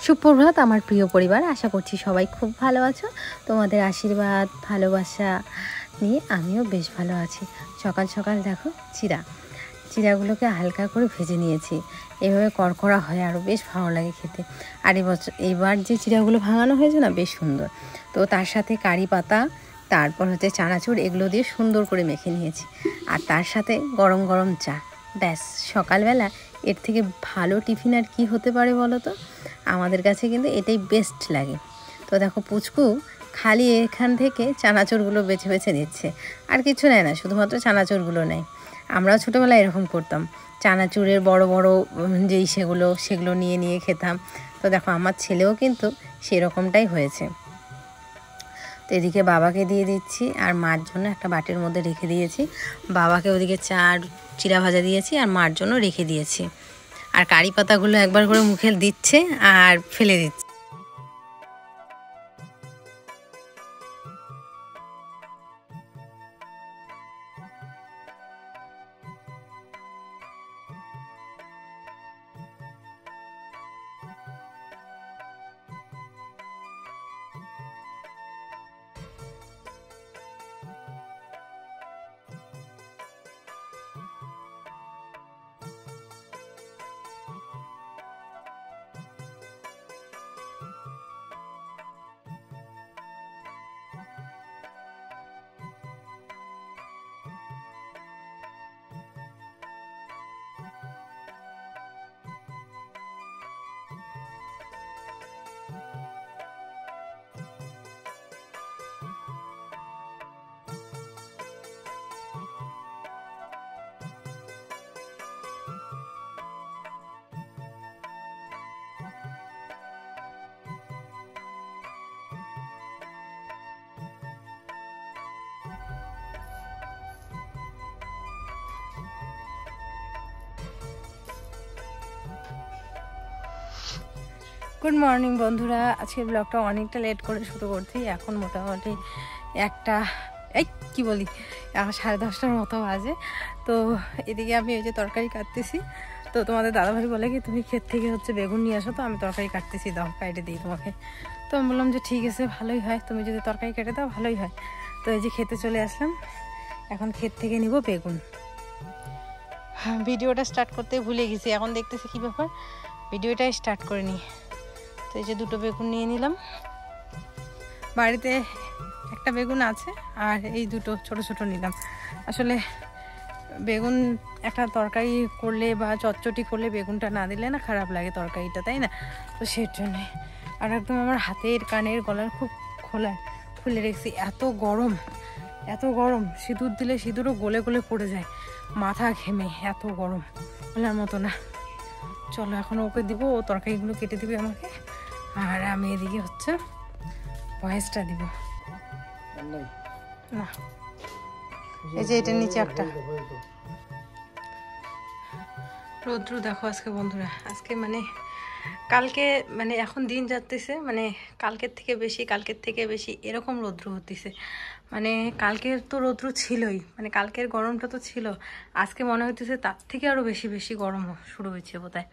সুপ্রভাত আমার প্রিয় পরিবার, আশা করছি সবাই খুব ভালো আছো। তোমাদের আশীর্বাদ ভালোবাসা নিয়ে আমিও বেশ ভালো আছি। সকাল সকাল দেখো চিড়াগুলোকে হালকা করে ভেজে নিয়েছি। এভাবে কড়কড়া হয় আরও বেশ ভালো লাগে খেতে। আর এবার যে চিড়াগুলো ভাঙানো হয়েছে না, বেশ সুন্দর। তো তার সাথে কারি পাতা, তারপর হচ্ছে চানাচুর, এগুলো দিয়ে সুন্দর করে মেখে নিয়েছি। আর তার সাথে গরম গরম চা। ব্যাস, সকালবেলা এর থেকে ভালো টিফিন আর কি হতে পারে বলো তো? আমাদের কাছে কিন্তু এটাই বেস্ট লাগে। তো দেখো, পুচকু খালি এখান থেকে চানাচুরগুলো বেছে বেছে নিচ্ছে, আর কিছু নেয় না, শুধুমাত্র চানাচুরগুলো নেয়। আমরাও ছোটোবেলায় এরকম করতাম, চানাচুরের বড় বড় যেই সেগুলো নিয়ে নিয়ে খেতাম। তো দেখো, আমার ছেলেও কিন্তু সেরকমটাই হয়েছে। তো এদিকে বাবাকে দিয়ে দিচ্ছি, আর মার জন্য একটা বাটির মধ্যে রেখে দিয়েছি। বাবাকে ওদিকে চিড়া ভাজা দিয়েছি, আর মার জন্য রেখে দিয়েছি। আর কারি পাতাগুলো একবার করে মুখে দিচ্ছে আর ফেলে দিচ্ছে। গুড মর্নিং বন্ধুরা, আজকের ব্লগটা অনেকটা লেট করে শুরু করছি। এখন মোটামুটি এখন 10:30টার মতো বাজে। তো এদিকে আমি ওই যে তরকারি কাটতেছি। তো তোমাদের দাদাভাই বলে কি, তুমি ক্ষেত থেকে হচ্ছে বেগুন নিয়ে আসো, তো আমি তরকারি কাটতেছি, দাও কাটে দিই তোমাকে। তো আমি বললাম যে ঠিক আছে, ভালোই হয়, তুমি যদি তরকারি কেটে দাও ভালোই হয়। তো এই যে খেতে চলে আসলাম, এখন ক্ষেত থেকে নিব বেগুন। ভিডিওটা স্টার্ট করতে ভুলে গেছি, এখন দেখতেছি কি ব্যাপার, ভিডিওটাই স্টার্ট করে নিই। তো এই যে দুটো বেগুন নিয়ে নিলাম, বাড়িতে একটা বেগুন আছে, আর এই দুটো ছোট ছোট নিলাম। আসলে বেগুন একটা তরকারি করলে বা চটচটি করলে বেগুনটা না দিলে না খারাপ লাগে তরকারিটা, তাই না? তো সেই জন্যে। আর একদম আমার হাতের কানের গলার খুব খুলে রেখেছি, এত গরম, সিঁদুর দিলে সিঁদুরও গলে গলে পড়ে যায়, মাথা ঘেমে, এত গরম, বলার মতো না। চলো এখন ওকে দিব, ও তরকারিগুলো কেটে দিবে আমাকে, আর আমি এদিকে হচ্ছে ভয়েসটা দিব না। এই যে এটার নিচে একটা রৌদ্র দেখো আজকে বন্ধুরা, আজকে কালকে এখন দিন যাচ্ছে, কালকের থেকে বেশি এরকম রৌদ্র হতেছে। কালকের তো রৌদ্র ছিলই, কালকের গরমটা তো ছিল, আজকে মনে হইতেছে তার থেকে আরও বেশি গরম শুরু হয়েছে বোধহয়।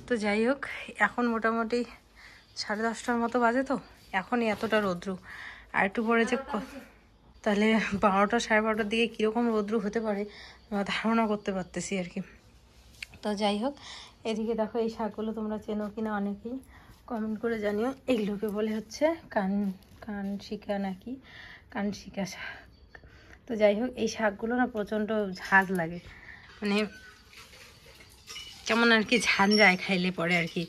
তো যাই হোক, এখন মোটামুটি 10:30টার মতো বাজে, তো এখনই এতটা রৌদ্র। আর একটু পরে যে তাহলে 12টা 12:30টার দিকে কীরকম রৌদ্র হতে পারে ধারণা করতে পারতেছি আর কি। তো যাই হোক, এদিকে দেখো এই শাকগুলো তোমরা চেনো কিনা অনেকেই কমেন্ট করে জানিও। এগুলোকে বলে হচ্ছে কানশিকা শাক। তো যাই হোক, এই শাকগুলো না প্রচণ্ড ঝাঁজ লাগে, কেমন আর কি, ঝাঁজ যায় খাইলে পরে আর কি,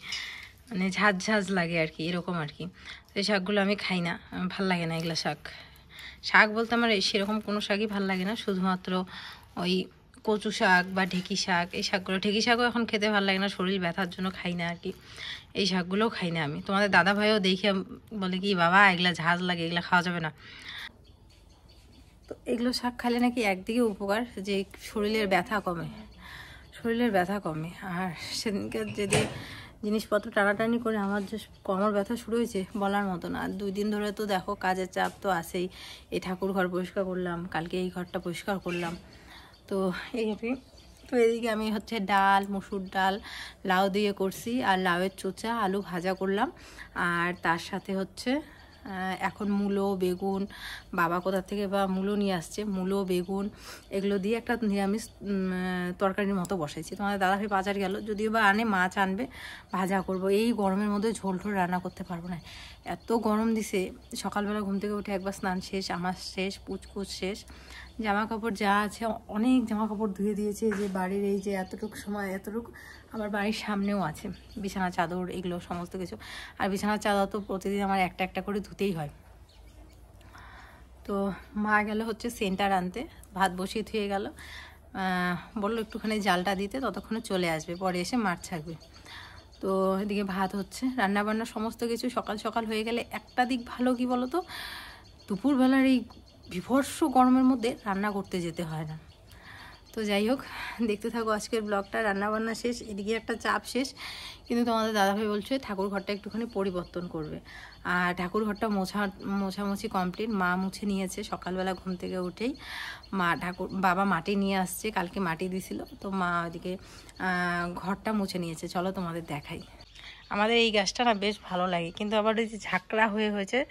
ঝাঁজ লাগে আর কি, এরকম আর কি। তো এই শাকগুলো আমি খাই না, ভাল লাগে না এগুলো শাক বলতে আমার সেরকম কোনো শাকই ভাল লাগে না, শুধুমাত্র ওই কচু শাক বা ঢেঁকি শাক, এই শাকগুলো, ঢেঁকি শাকও এখন খেতে ভালো লাগে না, শরীর ব্যথার জন্য খাই না আর কি, এই শাকগুলোও খাই না আমি। তোমাদের দাদা ভাইও দেখে বলে কি, বাবা এগুলা ঝাঁজ লাগে, এগুলো খাওয়া যাবে না। তো এগুলো শাক খাইলে নাকি একদিকে উপকার, যে শরীরের ব্যথা কমে। আর সেদিনকে যদি জিনিসপত্র টানাটানি করে আমার যে কোমর ব্যথা শুরু হয়েছে বলার মতো না। আর 2 দিন ধরে তো দেখো কাজের চাপ তো আছেই, এই ঠাকুর ঘর পরিষ্কার করলাম, কালকে এই ঘরটা পরিষ্কার করলাম। তো তো এদিকে আমি হচ্ছে ডাল, মসুর ডাল, লাউ দিয়ে করছি, আর লাউয়ের চোচা আলু ভাজা করলাম। আর তার সাথে হচ্ছে এখন মূলো, বেগুন, বাবা কোথা থেকে বা মূলো নিয়ে আসছে, মূলো, বেগুন এগুলো দিয়ে একটা নিরামিষ তরকারির মতো বসাইছি। তোমাদের দাদাভাই বাজার গেল, যদিও বা আনে, মাছ আনবে, ভাজা করব। এই গরমের মধ্যে ঝোল ঝোল রান্না করতে পারবো না, এত গরম দিছে। সকালবেলা ঘুম থেকে উঠে একবার স্নান শেষ, আমার শেষ, পুচকুচ শেষ, জামা কাপড় যা আছে অনেক জামা কাপড় ধুয়ে দিয়েছে। যে বাড়ির এই যে এতটুকু সময়, এতটুকু আমার বাড়ির সামনেও আছে বিছানা চাদর, এগুলো সমস্ত কিছু। আর বিছানার চাদর তো প্রতিদিন আমার একটা একটা করে ধুতেই হয়। তো মা গেল হচ্ছে সেন্টার আনতে, ভাত বসিয়ে ধুয়ে গেল, বললো একটুখানি জালটা দিতে, ততক্ষণে চলে আসবে, পরে এসে মাছ ছাকবে। তো এদিকে ভাত হচ্ছে, রান্নাবান্না সমস্ত কিছু সকাল সকাল হয়ে গেলে একটা দিক ভালো, কি বলো তো, দুপুরবেলার এই বিভৎস গরমের মধ্যে রান্না করতে যেতে হয় না। তো যাই হোক, দেখতে থাকো আজকের ব্লগটা। রান্নাবান্না শেষ, এদিকে একটা চাপ শেষ, কিন্তু তোমাদের দাদাভাই বলছে ঠাকুর ঘরটা একটুখানি পরিবর্তন করবে। আর ঠাকুর ঘরটা মোছামুছি কমপ্লিট, মা মুছে নিয়েছে সকালবেলা ঘুম থেকে উঠেই। বাবা মাটি নিয়ে আসছে, কালকে মাটি দিছিল, তো মা ওইদিকে ঘরটা মুছে নিয়েছে। চলো তোমাদের দেখাই। আমাদের এই গাছটা না বেশ ভালো লাগে, কিন্তু আবার ওই যে ঝাঁকড়া হয়েছে,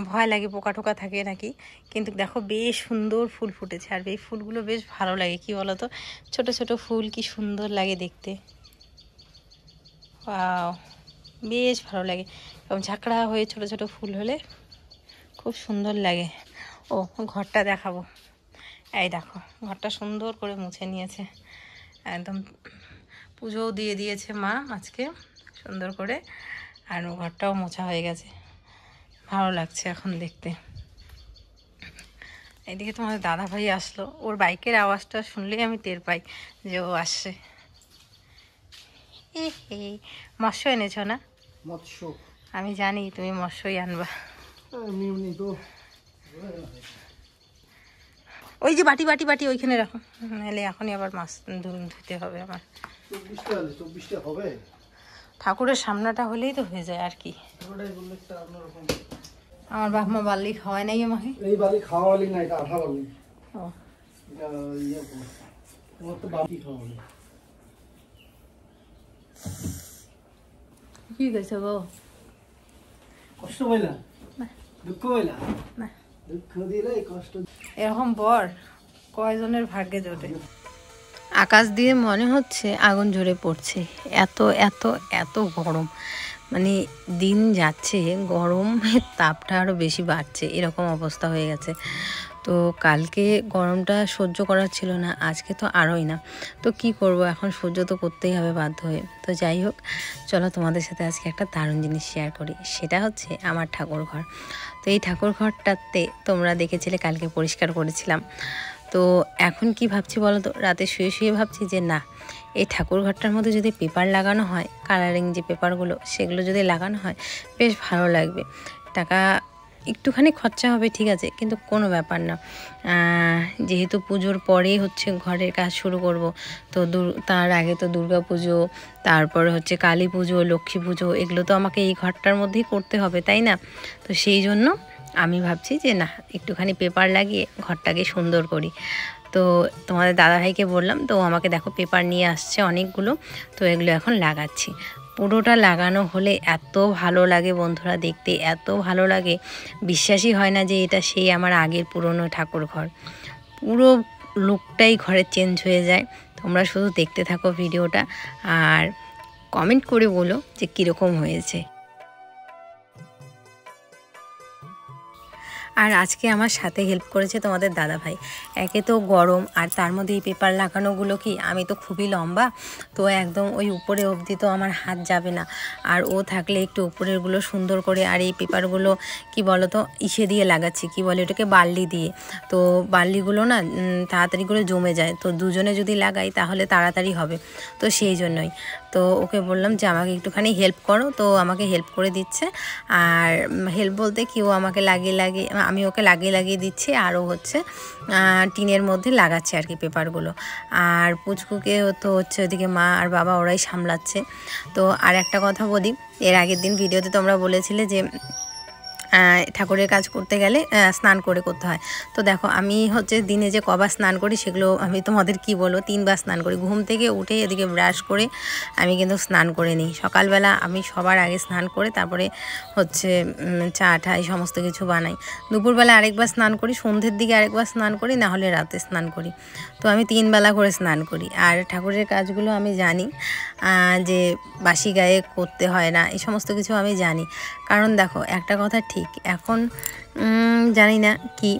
ভয় লাগে, পোকা টোকা থাকে নাকি। কিন্তু দেখো বেশ সুন্দর ফুল ফুটেছে, আর এই ফুলগুলো বেশ ভালো লাগে, কি বলো তো, ছোট ছোট ফুল, কি সুন্দর লাগে দেখতে। ওয়াও, বেশ ভালো লাগে, এবং ঝাঁকড়া হয়ে ছোট ছোট ফুল হলে খুব সুন্দর লাগে। ও, ঘরটা দেখাবো, এই দেখো ঘরটা সুন্দর করে মুছে নিয়েছে, একদম পুজোও দিয়ে দিয়েছে মা আজকে সুন্দর করে, আর ঘরটাও মোছা হয়ে গেছে, ভালো লাগছে এখন দেখতে। এদিকে তোমাদের দাদা ভাই আসলো, ওর বাইকের আওয়াজটা শুনলেই আমি টের পাই যে ও আসছে। মৎস্য এনেছো না? মৎস্য, আমি জানি তুমি মৎস্যই আনবা। ওই যে বাটি বাটি বাটি ওইখানে রাখো, নাহলে এখনই আবার মাছ ধুতে হবে আমার। 24টা হবে, ঠাকুরের সামনাটা হলেই তো হয়ে যায় আর কি। আমার বাপমা বালি খাওয়ায় নাই আমাকে। এই বালি খাওয়ালি না, এটা আঠা বালি। ও, তোমার তো বাকি খাওয়ালি। কি গেছে গো? কষ্ট পাইলা? দুঃখ পাইলা? না, দুঃখ দিলে কষ্ট। এরকম বর কয়জনের ভাগ্যে জোটে। আকাশ দিয়ে মনে হচ্ছে আগুন ঝরে পড়ছে, এত এত এত গরম, মানে দিন যাচ্ছে গরমের তাপটা আরও বেশি বাড়ছে, এরকম অবস্থা হয়ে গেছে। তো কালকে গরমটা সহ্য করার ছিল না, আজকে তো আরোই না। তো কি করব, এখন সহ্য তো করতেই হবে বাধ্য হয়ে। তো যাই হোক, চলো তোমাদের সাথে আজকে একটা দারুণ জিনিস শেয়ার করি, সেটা হচ্ছে আমার ঠাকুর ঘর। তো এই ঠাকুর ঘরটাতে তোমরা দেখেছিলে কালকে পরিষ্কার করেছিলাম। তো এখন কি ভাবছি বলো তো, রাতে শুয়ে শুয়ে ভাবছি যে না, এই ঠাকুর ঘরটার মধ্যে যদি পেপার লাগানো হয়, কালারিং যে পেপারগুলো, সেগুলো যদি লাগানো হয় বেশ ভালো লাগবে। টাকা একটুখানি খরচা হবে ঠিক আছে, কিন্তু কোনো ব্যাপার না, যেহেতু পুজোর পরেই হচ্ছে ঘরের কাজ শুরু করব। তো তার আগে তো দুর্গা পুজো, তারপরে হচ্ছে কালী পুজো, লক্ষ্মী পুজো, এগুলো তো আমাকে এই ঘরটার মধ্যেই করতে হবে, তাই না? তো সেই জন্য আমি ভাবছি যে না, একটুখানি পেপার লাগিয়ে ঘরটাকে সুন্দর করি। তো তোমাদের দাদাভাইকে বললাম, তো আমাকে দেখো পেপার নিয়ে আসছে অনেকগুলো, তো এগুলো এখন লাগাচ্ছি। পুরোটা লাগানো হলে এত ভালো লাগে বন্ধুরা দেখতে, এত ভালো লাগে, বিশ্বাসই হয় না যে এটা সেই আমার আগের পুরনো ঠাকুর ঘর। পুরো লুকটাই ঘরের চেঞ্জ হয়ে যায়। তোমরা শুধু দেখতে থাকো ভিডিওটা, আর কমেন্ট করে বলো যে কীরকম হয়েছে। আর আজকে আমার সাথে হেল্প করেছে তোমাদের দাদাভাই। একে তো গরম, আর তার মধ্যে এই পেপার লাগানোগুলো কি, আমি তো খুবই লম্বা, তো একদম ওই উপরে অবধি তো আমার হাত যাবে না। আর ও থাকলে একটু উপরেরগুলো সুন্দর করে, আর এই পেপারগুলো কি বলো তো, ইসে দিয়ে লাগাচ্ছি, কি বলে ওটাকে, বার্লি দিয়ে। তো বার্লিগুলো না তাড়াতাড়ি করে জমে যায়, তো দুজনে যদি লাগাই তাহলে তাড়াতাড়ি হবে। তো সেই জন্যই তো ওকে বললাম যে আমাকে একটুখানি হেল্প করো, তো আমাকে হেল্প করে দিচ্ছে। আর হেল্প বলতে কি, ও আমাকে আমি ওকে লাগিয়ে দিচ্ছি, আরও হচ্ছে টিনের মধ্যে লাগাচ্ছে আর কি পেপারগুলো। আর পুচকুকে তো হচ্ছে ওদিকে মা আর বাবা ওরাই সামলাচ্ছে। তো আর একটা কথা বলি, এর আগের দিন ভিডিওতে তোমরা বলেছিলে যে ঠাকুরের কাজ করতে গেলে স্নান করে করতে হয়। তো দেখো আমি হচ্ছে দিনে যে কবার স্নান করি সেগুলো আমি তোমাদের কি বলবো, 3 বার স্নান করি। ঘুম থেকে উঠে এদিকে ব্রাশ করে আমি কিন্তু স্নান করে নিই। সকালবেলা আমি সবার আগে স্নান করে তারপরে হচ্ছে চা টা এই সমস্ত কিছু বানাই। দুপুরবেলা আরেকবার স্নান করি, সন্ধ্যের দিকে আরেকবার স্নান করি, না হলে রাতে স্নান করি। তো আমি 3 বেলা করে স্নান করি। আর ঠাকুরের কাজগুলো আমি জানি যে বাসি গায়ে করতে হয় না, এই সমস্ত কিছু আমি জানি। কারণ দেখো একটা কথা ঠিক, এখন জানি না কি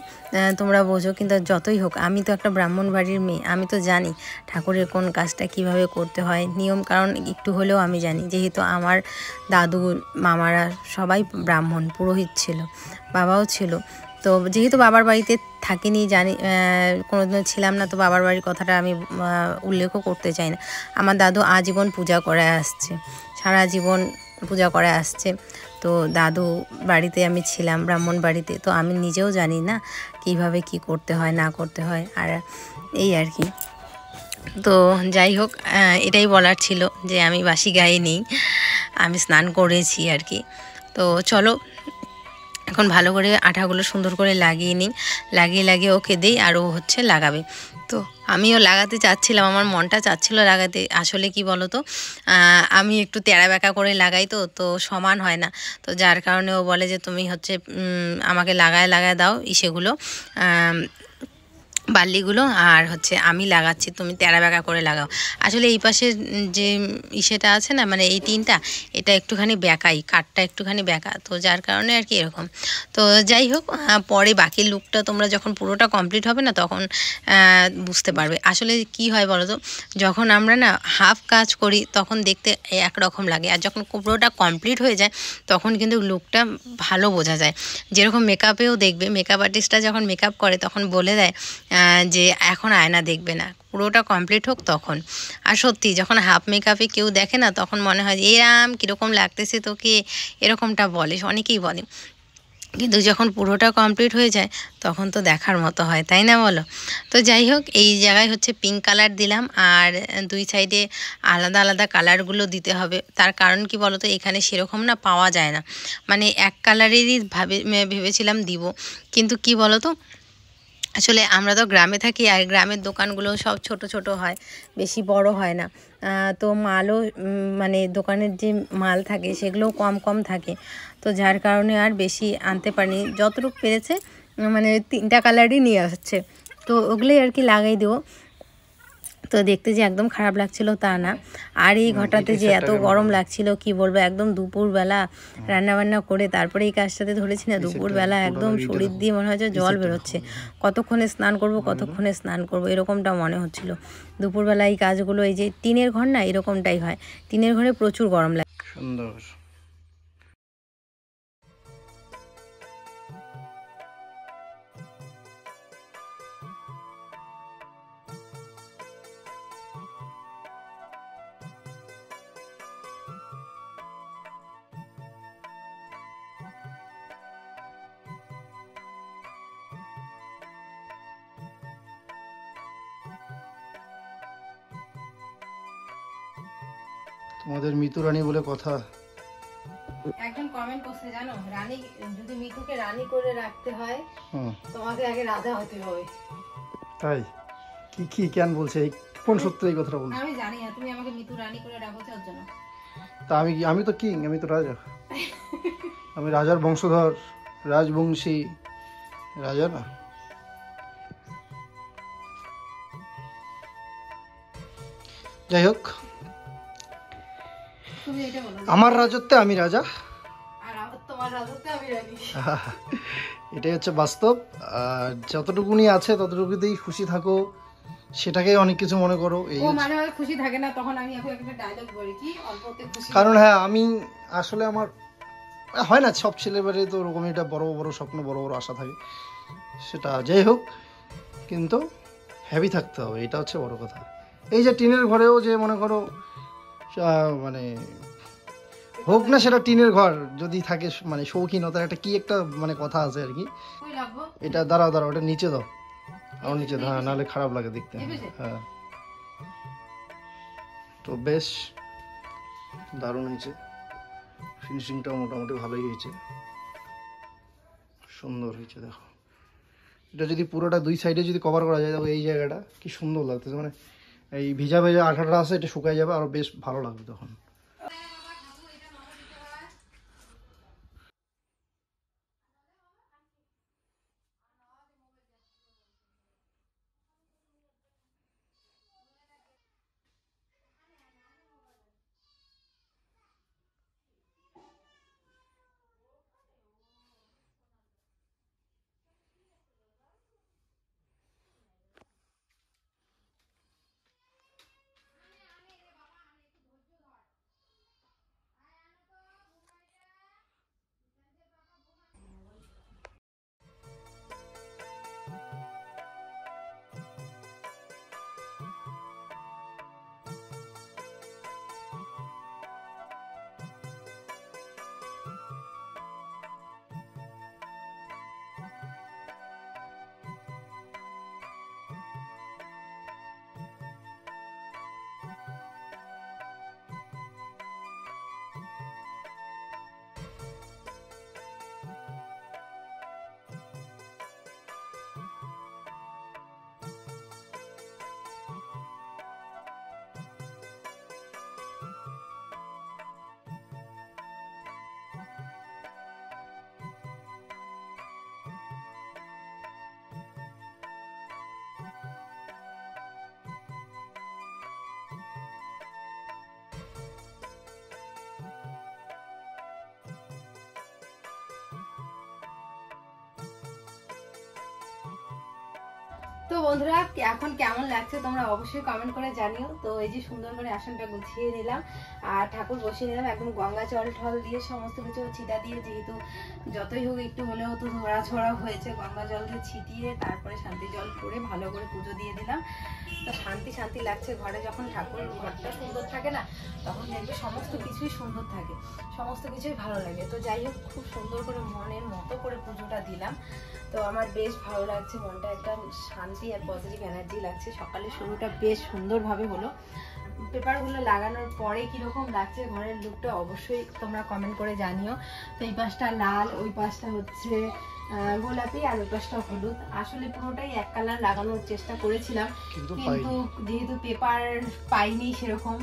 তোমরা বোঝো, কিন্তু যতই হোক আমি তো একটা ব্রাহ্মণ বাড়ির মেয়ে, আমি তো জানি ঠাকুরের কোন কাজটা কিভাবে করতে হয়, নিয়ম কারণ একটু হলেও আমি জানি। যেহেতু আমার দাদু মামারা সবাই ব্রাহ্মণ, পুরোহিত ছিল, বাবাও ছিল। তো যেহেতু বাবার বাড়িতে থাকিনি, জানি কোনোদিনও ছিলাম না, তো বাবার বাড়ির কথাটা আমি উল্লেখও করতে চাই না। আমার দাদু আজীবন পূজা করে আসছে, সারা জীবন পূজা করে আসছে। তো দাদু বাড়িতে আমি ছিলাম, ব্রাহ্মণ বাড়িতে, তো আমি নিজেও জানি না কিভাবে কি করতে হয় না করতে হয়, আর এই আর কি। তো যাই হোক, এটাই বলার ছিল যে আমি বাসি গায়ে নেই, আমি স্নান করেছি আর কি। তো চলো এখন ভালো করে আঠাগুলো সুন্দর করে লাগিয়ে নিই, লাগিয়ে ওকে দিই, আর ও হচ্ছে লাগাবে। তো আমিও লাগাতে চাচ্ছিলাম, আমার মনটা চাচ্ছিল লাগাতে। আসলে কি বলো তো, আমি একটু তেড়া বেঁকা করে লাগাই, তো সমান হয় না। তো যার কারণে ও বলে যে তুমি হচ্ছে আমাকে লাগায় দাও সেগুলো, বালিগুলো, আর হচ্ছে আমি লাগাচ্ছি, তুমি তেড়া বেঁকা করে লাগাও। আসলে এই পাশে যে ইসেটা আছে না, মানে এই টিনটা, এটা একটুখানি বেঁকাই, কাঠটা একটুখানি বেঁকা, তো যার কারণে আর কি এরকম। তো যাই হোক, পরে বাকি লুকটা তোমরা যখন পুরোটা কমপ্লিট হবে না তখন বুঝতে পারবে। আসলে কি হয় বলো তো, যখন আমরা না হাফ কাজ করি তখন দেখতে একরকম লাগে, আর যখন পুরোটা কমপ্লিট হয়ে যায় তখন কিন্তু লুকটা ভালো বোঝা যায়। যেরকম মেকআপেও দেখবে, মেকআপ আর্টিস্টরা যখন মেকআপ করে তখন বলে দেয় যে এখন আয়না দেখবে না, পুরোটা কমপ্লিট হোক তখন। আর সত্যি যখন হাফ মেকআপে কেউ দেখে না তখন মনে হয় যে এরম কীরকম লাগতেছে তোকে, এরকমটা বলে, অনেকেই বলে। কিন্তু যখন পুরোটা কমপ্লিট হয়ে যায় তখন তো দেখার মতো হয়, তাই না বলো? তো যাই হোক, এই জায়গায় হচ্ছে পিঙ্ক কালার দিলাম, আর দুই সাইডে আলাদা আলাদা কালারগুলো দিতে হবে। তার কারণ কি বলো তো, এখানে সেরকম না পাওয়া যায় না, মানে এক কালারেরই ভেবেছিলাম দিব, কিন্তু কি বলো তো, আসলে আমরা তো গ্রামে থাকি, আর গ্রামের দোকানগুলো সব ছোট ছোট হয়, বেশি বড় হয় না। তো মালও মানে দোকানের যে মাল থাকে সেগুলোও কম কম থাকে, তো যার কারণে আর বেশি আনতে পারিনি। যতটুকু পেরেছে মানে 3টা কালারই নিয়ে আসছে, তো ওগুলোই আর কি লাগাই দেবো। তো দেখতে যে একদম খারাপ লাগছিল তা না, আর এই ঘটাতে যে এত গরম লাগছিল কি বলবো, একদম দুপুরবেলা রান্নাবান্না করে তারপরে এই কাজটাতে ধরেছি না, দুপুরবেলা একদম শরীর দিয়ে মনে হয় যে জল বেরোচ্ছে, কতক্ষণে স্নান করব এরকমটা মনে হচ্ছিল। দুপুরবেলা এই কাজগুলো, এই যে টিনের ঘর না, এরকমটাই হয়, টিনের ঘরে প্রচুর গরম লাগে। সুন্দর। তোমাদের মিতু রানী বলে কথা। একজন কমেন্ট করছে জানো, রানী যদি মিতুকে রানী করে রাখতে হয় তোমাকে আগে রাজা হতে হবে। তাই কি কি কেন বলছে, কোন সূত্রে এই কথাটা বলছে? আমি জানি না, তুমি আমাকে মিতু রানী করে রাখো চাও জন্য। তা আমি তো কিং, আমি তো রাজা, আমি রাজার বংশধর, রাজবংশী রাজা না। যাই হোক, আমার রাজত্বে আমি রাজা, তোমার রাজত্বে আমি রানী, এটাই হচ্ছে বাস্তব। আর যতটুকুনি আছে ততটুকুতেই খুশি থাকো, সেটাকেই অনেক কিছু মনে করো। এই মানে খুশি থাকে না তখন আমি একটা ডায়লগ বলি কি, অল্পতে খুশি। কারণ হ্যাঁ, আমি আসলে আমার হয় না, সব ছেলেবেলে তো ওরকম এটা বড় বড় স্বপ্ন, বড় বড় আশা থাকে, সেটা যাই হোক, কিন্তু হ্যাপি থাকতে হবে, এটা হচ্ছে বড় কথা। এই যে টিনের ঘরেও যে মনে করো মানে হোক না সেটা টিনের ঘর যদি থাকে, মানে শৌখিনতার একটা কি একটা মানে কথা আছে আর কি। এটা দাঁড়াও ওটা নিচে দাও, আমার নিচে দাও, নাহলে খারাপ লাগে দেখতে। হ্যাঁ, তো বেশ দারুণ হয়েছে, ফিনিশিংটাও মোটামুটি ভালোই হয়েছে। সুন্দর হয়েছে দেখো। এটা যদি পুরোটা দুই সাইডে যদি কভার করা যায়, দেখো এই জায়গাটা কি সুন্দর লাগতেছে, মানে এই ভিজা ভেজা আঠাটা আছে এটা শুকায় যাবে, আরও বেশ ভালো লাগবে তখন। তো বন্ধুরা এখন কেমন লাগছে তোমরা অবশ্যই কমেন্ট করে জানিও। তো এই যে সুন্দর করে আসনটা গুছিয়ে নিলাম আর ঠাকুর বসিয়ে নিলাম, একদম গঙ্গা জল ঠল দিয়ে সমস্ত কিছু ছিটা দিয়ে, যেহেতু যতই হোক একটু হলেও তো ধরা ছড়া হয়েছে, গঙ্গা জল দিয়ে ছিটিয়ে তারপরে শান্তি জল করে ভালো করে পুজো দিয়ে দিলাম। তো শান্তি শান্তি লাগছে ঘরে, যখন ঠাকুরের ঘরটা সুন্দর থাকে না তখন দেখবে সমস্ত কিছুই সুন্দর থাকে, সমস্ত কিছুই ভালো লাগে। তো যাই হোক খুব সুন্দর করে মনের মতো করে পুজোটা দিলাম। তো আমার বেশ ভালো লাগছে, মনটা একটা শান্তি আর পজিটিভ এনার্জি লাগছে। সকালে শুরুটা বেশ সুন্দরভাবে হলো। পেপারগুলো লাগানোর পরে কিরকম লাগছে ঘরের লুকটা অবশ্যই তোমরা কমেন্ট করে জানিও। তো এই পাশটা লাল, ওই পাশটা হচ্ছে গোলাপি আর ওই পাশটা হলুদ। আসলে পুরোটাই এক কালার লাগানোর চেষ্টা করেছিলাম, কিন্তু যেহেতু পেপার পাইনি সেরকম,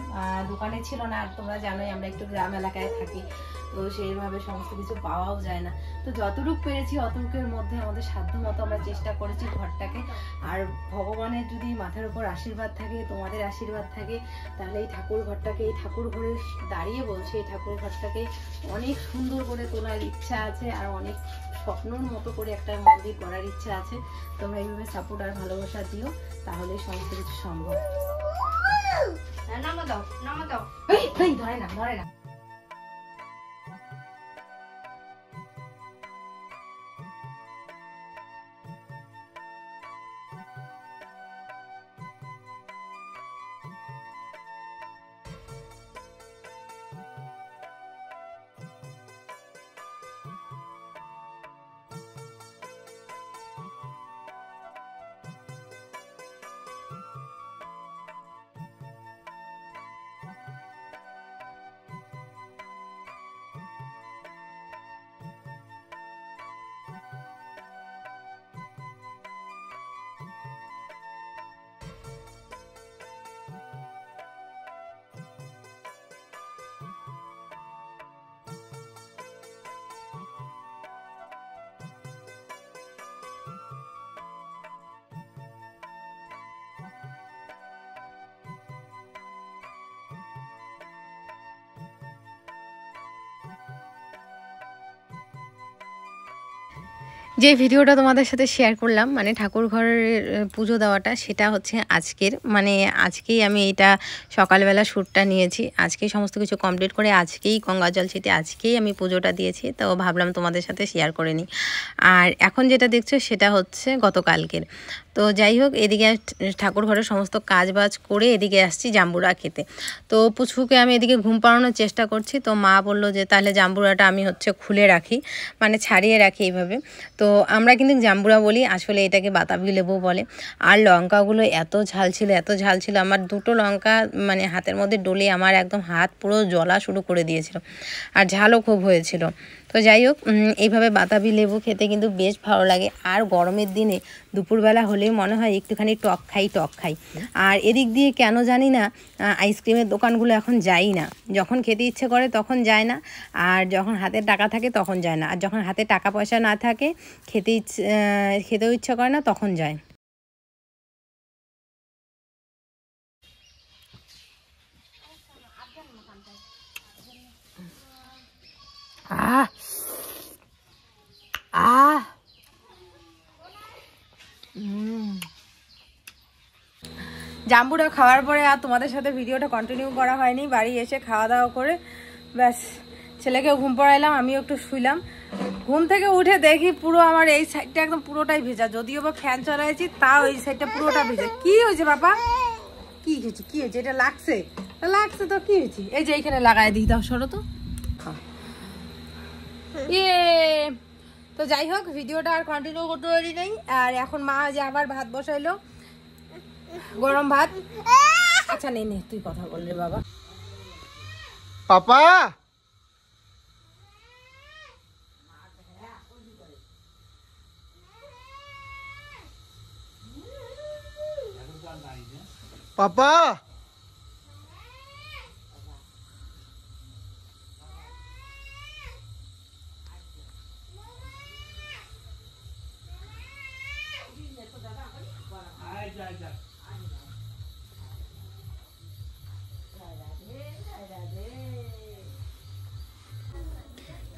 দোকানে ছিল না। আর তোমরা জানোই আমরা একটু গ্রাম এলাকায় থাকি, তো সেইভাবে সমস্ত কিছু পাওয়াও যায় না। তো যতটুকু পেরেছি অতটুকুর মধ্যে আমাদের সাধ্য মতো আমরা চেষ্টা করেছি ঘরটাকে। আর ভগবানের যদি মাথার উপর আশীর্বাদ থাকে, তোমাদের আশীর্বাদ থাকে, তাহলে এই ঠাকুর ঘরটাকে, এই ঠাকুর ঘরে দাঁড়িয়ে বলছে এই ঠাকুর ঘরটাকে অনেক সুন্দর করে তোলার ইচ্ছা আছে, আর অনেক স্বপ্নর মতো করে একটা মন্দির করার ইচ্ছা আছে। তোমরা এইভাবে সাপোর্ট আর ভালোবাসা দিও, তাহলে সমস্ত কিছু সম্ভব। নামা দাও, নামা দাও, ধরে না, ধরে না। যে ভিডিওটা তোমাদের সাথে শেয়ার করলাম, মানে ঠাকুর ঘরের পুজো দেওয়াটা, সেটা হচ্ছে আজকের, মানে আজকেই আমি এটা সকালবেলা শ্যুটটা নিয়েছি। আজকেই সমস্ত কিছু কমপ্লিট করে আজকেই গঙ্গা জল ছিটে আজকেই আমি পুজোটা দিয়েছি। তো ভাবলাম তোমাদের সাথে শেয়ার করে নিই। আর এখন যেটা দেখছো সেটা হচ্ছে গতকালকের। তো যাই হোক, এদিকে ঠাকুর ঘরের সমস্ত কাজ বাজ করে এদিকে আসছি জাম্বুরা খেতে। তো পুচকুকে আমি এদিকে ঘুম পাড়ানোর চেষ্টা করছি। তো মা বললো যে তাহলে জাম্বুরাটা আমি হচ্ছে খুলে রাখি, মানে ছাড়িয়ে রাখি এইভাবে। তো তো আমরা কিন্তু জাম্বুরা বলি, আসলে এটাকে বাতাবি লেবু বলে। আর লঙ্কাগুলো এত ঝাল ছিল, আমার দুটো লঙ্কা মানে হাতের মধ্যে ডলে আমার একদম হাত পুরো জ্বলা শুরু করে দিয়েছিল, আর ঝালও খুব হয়েছিল। তো যাই হোক, এইভাবে বাতাবি লেবু খেতে কিন্তু বেশ ভালো লাগে। আর গরমের দিনে দুপুরবেলা হলেই মনে হয় একটুখানি টক খাই। আর এদিক দিয়ে কেন জানি না আইসক্রিমের দোকানগুলো এখন যাই না, যখন খেতে ইচ্ছে করে তখন যায় না, আর যখন হাতে টাকা থাকে তখন যায় না, আর যখন হাতে টাকা পয়সা না থাকে খেতেও ইচ্ছে করে না তখন যায়। আহ আহ জাম্বুরা খাওয়ার পরে আর তোমাদের সাথে ভিডিওটা কন্টিনিউ করা হয়নি। বাড়ি এসে খাওয়া দাওয়া করে ব্যাস ছেলেকেও ঘুম পাড়াইলাম, আমিও একটু শুইলাম। ঘুম থেকে উঠে দেখি পুরো আমার এই সাইডটা একদম পুরোটাই ভেজা, যদিও বা ফ্যান চালাইছি তাও এই সাইডটা পুরোটা ভেজা। কি হয়েছে বাবা? কি হয়েছে? এটা লাগছে তো কি হয়েছে? এই যে এইখানে লাগাই দিই, দাও সরো তো। তো যাই হোক, ভিডিওটা আর কন্টিনিউ করতে পারি নাই। আর এখন মা যে আবার ভাত বসাইলো, গরম ভাত। আচ্ছা নে তুই কথা বল রে বাবা। পাপা পাপা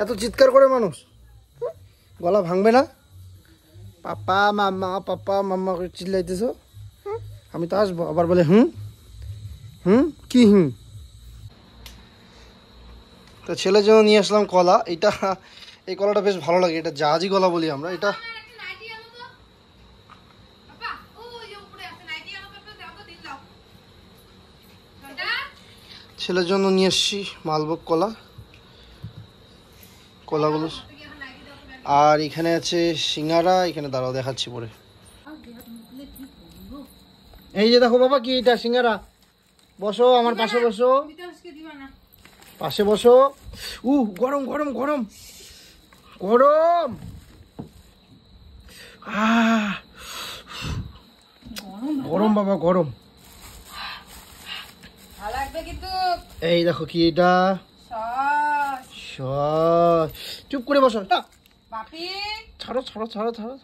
এত চিৎকার করে মানুষ, গলা ভাঙবে না? পাপা মাম্মা করে চিল্লাইতেছো, আমি তো আসবো। আবার বলে কি তো ছেলের জন্য নিয়ে আসলাম কলা। এই কলাটা বেশ ভালো লাগে, এটা জাহাজি কলা বলি আমরা। এটা ছেলের জন্য নিয়ে এসছি মালভোগ কলাগুলো। আর এখানে আছে সিঙ্গারা, এখানে দাঁড়াও দেখাচ্ছি পরে। এই যে দেখো বাবা, কি এটা সিঙ্গারা। বসো আমার পাশে, বসো। গরম গরম গরম গরম। গরম বাবা, গরম। এই দেখো কি এটা, চুপ করে বসো। ছাড়ো।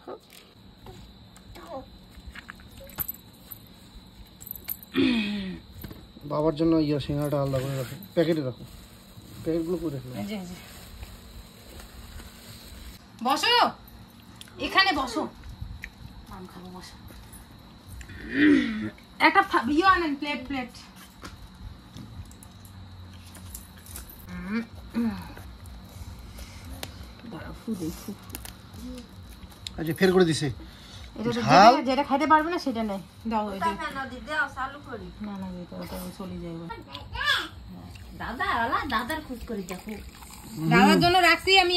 বাবার জন্য সিঙ্গারাটা আলাদা করে রাখো, প্যাকেটে রাখো, প্যাকেটগুলো করে রাখো। বসো এখানে, বসো খাবো, বসো। একটা আনেন, প্লেট। আচ্ছা, ফের করে দিছে। যেটা খাইতে পারবে না সেটা নেই, দাও। চলে যাবে দাদার খুব করে দেখো, দাদার জন্য রাখছি আমি।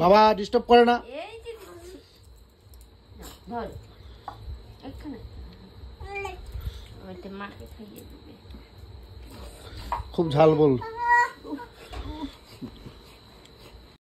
বাবা ডিস্টার্ব করে না। খুব ঝাল বল।